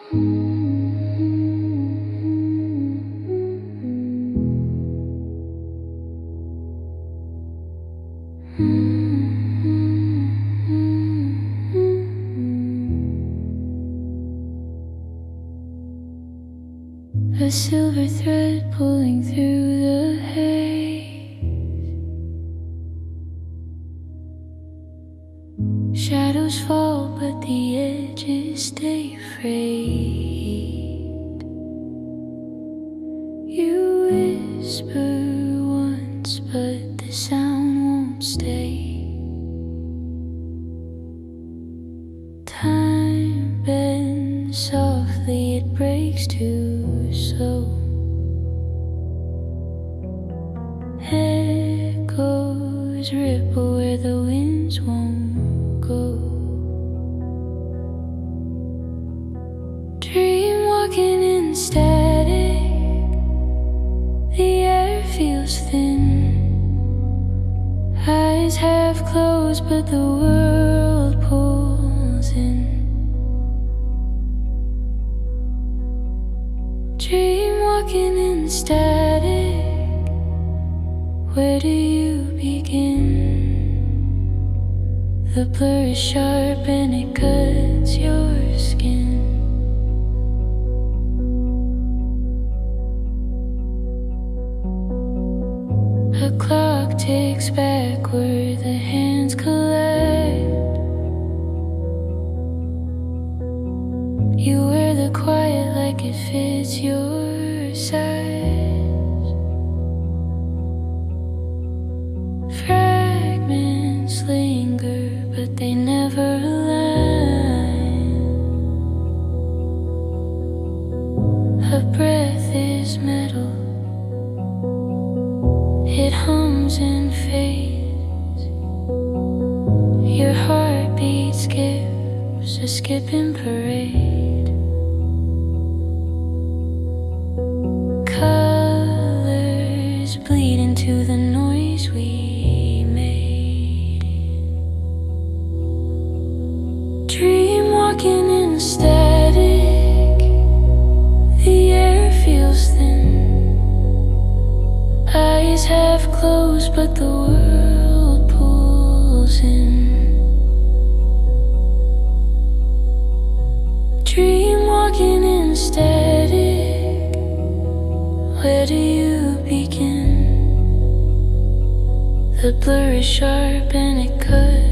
A silver thread pulling through the haze. Shadows fall, but the edges stay frayed. You whisper once, but the sound won't stay. Time bends softly, it breaks too slow. Echoes ripple where the winds won't go. Dream walking in static, the air feels thin. Eyes half closed, but the world pulls in. Dream walking in static, where do you begin? The blur is sharp and it cuts your skin. A clock ticks backward, the hands collide. You wear the quiet like it fits your size. Fragments linger, but they never align. A breath is metal, it hums and fades. Your heartbeat skips a skipping parade. Colors bleed into the noise we made. Dream walking in static, the air feels thin. Eyes half closed, but the world pulls in. Dream walking in static, where do you begin? The blur is sharp and it cuts